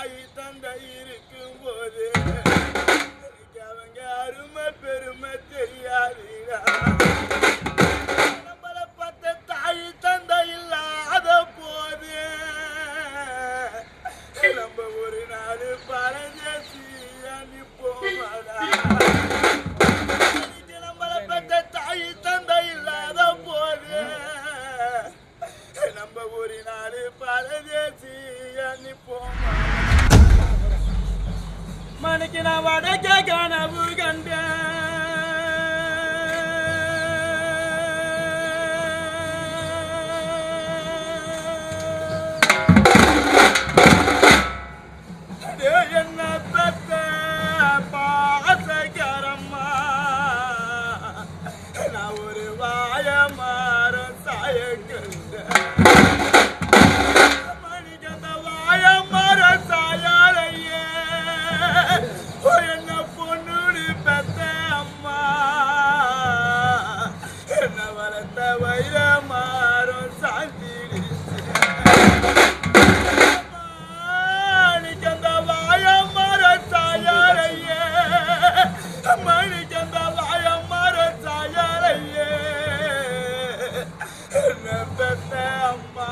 தாய் தந்தை இருக்கும் போது அவங்க அருமை பெருமை தெரியாதுடா. நம்மள பார்த்த தாய் தந்தை இல்லாத போது நம்ம ஒரு நாள் பரதேசி அனுப்போமாடா. நம்மள பார்த்த தாய் தந்தை இல்லாத போது நம்ம ஒரு நாள் பரதேசி அனுப்போமா. மணிக்கு நான் வடக்க கனவு கண்டேன். என்ன பெத்த பாசகரம்மா நான் ஒரு வாய மாற சாய கண்டேன். மணிக்கந்த வாய மாற சாயாரையே என்ன பொண்ணுன்னு பெத்த அம்மா என்ன வளர்த்த வைர மாறும் சாந்திடுச்சு. மணிக்கந்த வாய மாற சாயாரையே மணிக்கந்த வாய மாற சாயாரையே என்ன பெத்த அம்மா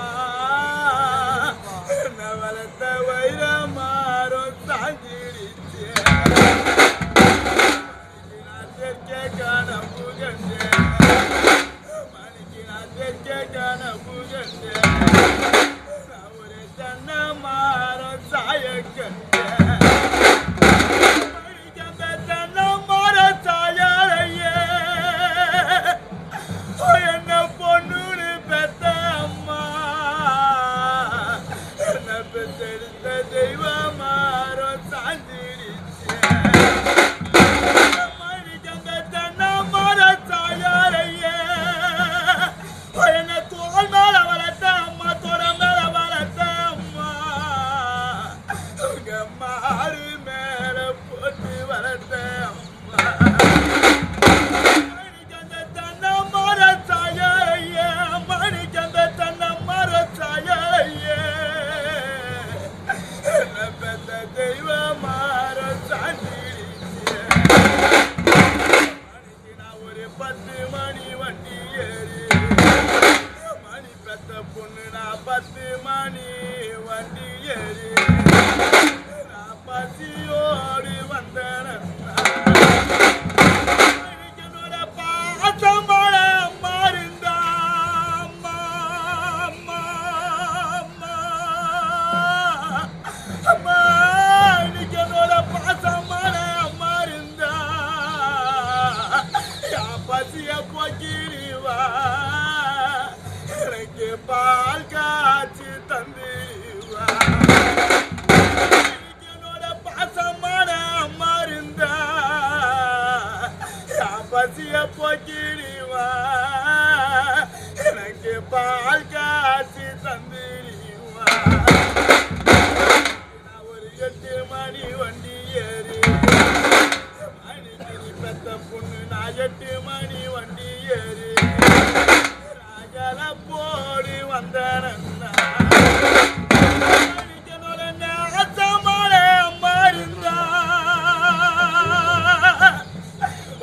என்ன வளர்த்த வைர மாறும் சாந்திடுச்சு. கனவு கண்டேன். மணிக்கு நான் தெற்க கனவு கண்டேன். நான் ஒரு தென்னை மரம் சாய கண்டேன். மணிக்கு அந்த தென்னை மரம் சாயாரையே என்ன பொண்ணுன்னு பெத்த அம்மா என்ன பெத்தெடுத்த தெய்வ மரம் சாந்திடுச்சு. என்ன தோல் மேல வளர்த்த அம்மா தோட மேல வளர்த்த அம்மா மாறு மேல போட்டு வளர்த்த அம்மா. மணிக்கந்த தன்னை மர சாயாரையே மணிக்கந்த தன்னை மர சாயாரையே என்ன பெத்த தெய்வ மாற சாந்திடுச்சு. மணிக்கு நான் ஒரு 10 மணி வண்டி ஏறி மணி பெத்த பொண்ணு நான் 10 மணி வண்டி ஏறி நான் பசியோடு வந்தேன். என்னோட பாசமான அம்மா இருந்தா அம்மா அம்மா அம்மா அம்மா இன்னைக்கு என்னோட பாசமான அம்மா இருந்தா பசிய போக்கிடுவா எனக்கு பால் காய்ச்சி தந்துடுவா. என்னோட பாசமான அம்மா இருந்தா பசிய போக்கிடுவா எனக்கு பால் காய்ச்சி தந்துடுவா. நான் ஒரு 8 மணி வண்டி ஏறி மணிக்கு நீ பெத்த பொண்ணு நான் 8 மணி வண்டி ஏறி ராஜால போடி வந்தேன். மணிக்கனோட நேசமான அம்மா இருந்தா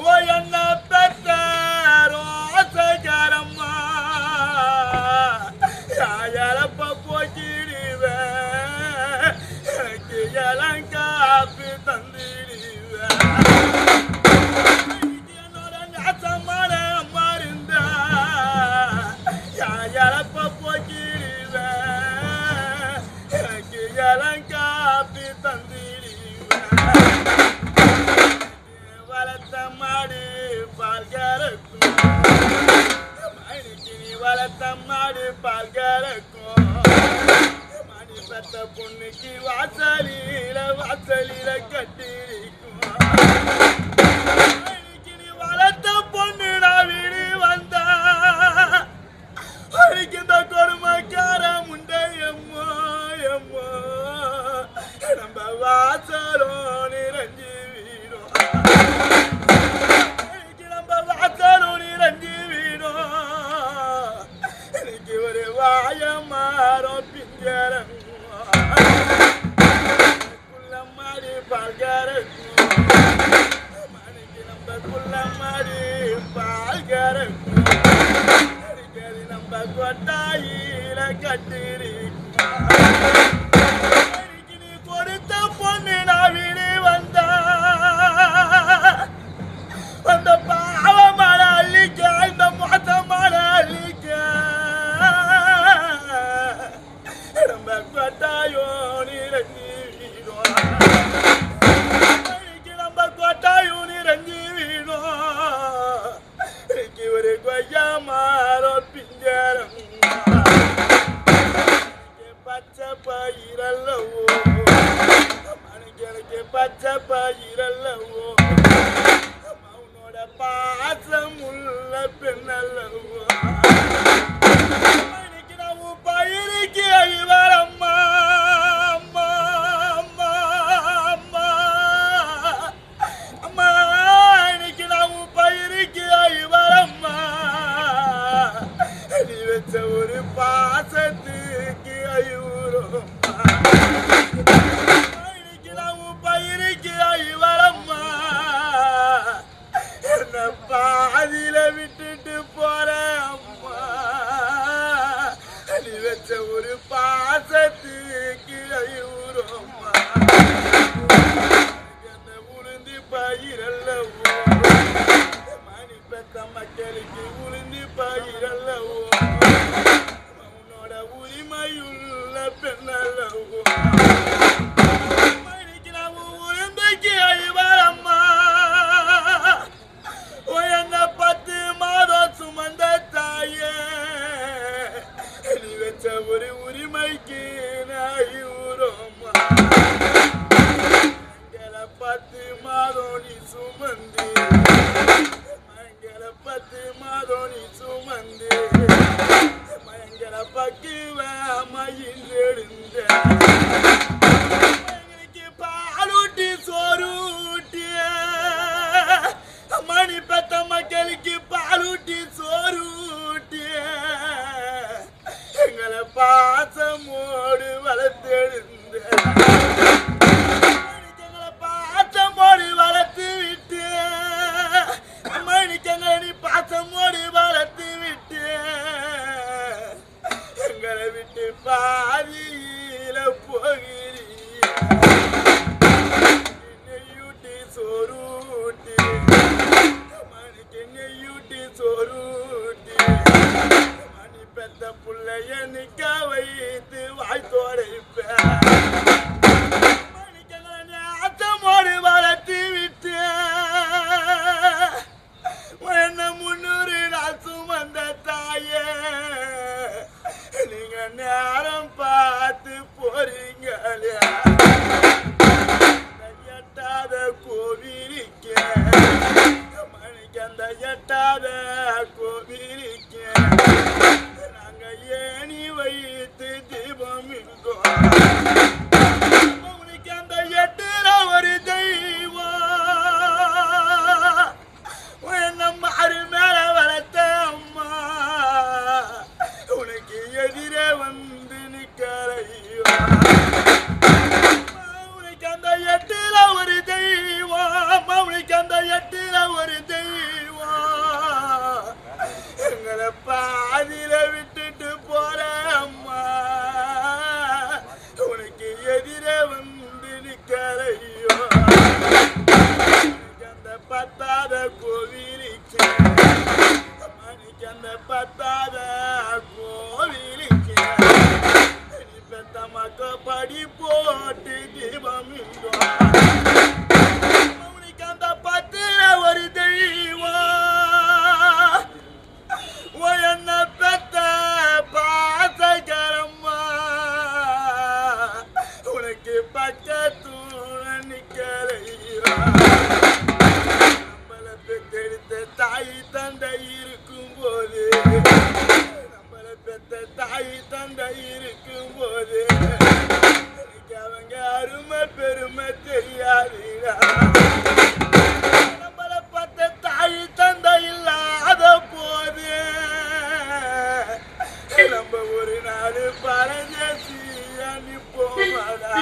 ஓ என்ன பெத்த ரோசகாரம்மா யாழப்ப போக்கிடுவேன் எனக்கு இளங்காப்பு தந்துடுவேன். என்னோட நேசமான அம்மா இருந்தா யாழப்ப போக்கிடுவேன் எனக்கு இளங்காப்பு தந்துடுவேன். வளர்த்த மாடு பால் கறக்கும் மணிக்கு நீ வளர்த்த மாடு பால் கறக்கும். மணி பெத்த பொண்ணுக்கு வாசலில கட்டிருக்கும். மணிக்கு நீ வளர்த்த பொண்ணு நான் வீடு வந்தா மணிக்கு இந்த கொடுமைக்கார முண்டை எம்மோ எம்மோ நம்ம வாசலும் நிறைஞ்சு வீடும். நம்ம வாசலும் நிறைஞ்சு வீடும். எனக்கு ஒரு வாய மாறும் பிஞ்சரம் கட்டுறி நீ கொடுத்த பொண்ணு நான் வீடு வந்த பாவமான அள்ளிக்க இந்த மோசமான அள்ளிக்க நம்ம கொட்டாயோ நிறஞ்சி வீடும் நம்ம கொட்டாயோ நிறஞ்சி வீடும் ஒரு கொய்யா மாறோ பிஞ்சரம் பச்சை பயிரல்லவோ மனுக்கு பச்சை பயிரல்லவோ அவனோட பாசம் உள்ள பெண்ணல்லவோ மனுக்கு நான் பயிருக்கு அழிவரம்மா அம்மா அம்மா அம்மா அம்மா இன்னைக்கு நான் பயிருக்கு அழிவரம்மா நீ வச்ச ஒரு பாசத்துக்கு அழிவுறோம் இன்னைக்கு நான் பயிருக்கு அழிவரம்மா என்ன பாதியில விட்டுட்டு போறேன் அம்மா நீ வச்ச ஒரு பாசத்துக்கு அழிவுறோம்மா என்ன உளுந்து பயிரல்லவோ மணி பெத்த மக்களுக்கு உளுந்து பயிரல்லவோ உன்னோட உரிமையுள்ள பெண்ணல்லவோ மணிக்கு நான் உளுந்தைக்கு அழிவரம்மா என்ன 10 மாதம் சுமந்த தாயே நீ வச்ச ஒரு உரிமைக்கு நாயூரோம்மா 10 மாதம் நீ சுமந்து மங்கள 10 மாதம் நீ சுமந்து மங்கள பக்குவமையில் எழுந்த பாலூட்டி சோறுட்டிய மணி பெத்த மக்களுக்கு பாலூட்டி சோறுட்டிய எங்களை பாசமோடு வளர்த்தெழுந்த எங்களை பாசமோடு வளர்த்து விட்டு மணிக்கங்களை நீ பாசமோடு வளர்த்து விட்டு எங்களை விட்டு பாதியில போகிறீ நெய்யூட்டி சோறுட்டி மணிக்கு நெய்யூட்டி சோறுட்டி மணி பெத்த புள்ளைய நிக்க வைத்து வாய் தோடைப்பேன் மணிக்கங்களை ஆத்தமோடு வளர்த்து விட்டு என்ன 300 நாள் சுமந்த தாயே நீங்க நேரம் பார்த்து போறீங்களே எட்டாத கோவிலிக்க மணிக்கு அந்த எட்டாத கோவிலிக்க நாங்க ஏணி வைத்து தீபம் இருக்கோம் உனக்கு அந்த 8 ஒரு தெய்வம் என்ன மாறு மேல வளர்த்த அம்மா உனக்கு எதிரே வந்து நிற்கறையோ உனக்கு அந்த 8 ஒரு தெய்வம் உனக்கு அந்த 8 ஒரு தெய்வம் எங்களை பாதியில விட்டுட்டு போற அம்மா உனக்கு எதிரே வந்து நிற்கறையோ அந்த 10 கோவிலுக்கு மணிக்கு அந்த 10 கோவிலுக்கு நீ பெத்த மக்க படி போட்டு தீபம் உனக்கு அந்த 10 ஒரு தெய்வம் என்ன பெத்த பாசகரம்மா உனக்கு பக்கத்தூர நிக்கலையோ நம்மளை பெத்தெடுத்த தாய் தந்தை இருக்கும் போது நம்மளை பெத்த தாய் தந்தை இருக்கும் போது அவங்க அருமை பெருமை தெரியாதுடா நம்மளை பெத்த தாய் தந்தை இல்லாத போது நம்ம ஒரு நாள் பரதேசி அனுப்போமாடா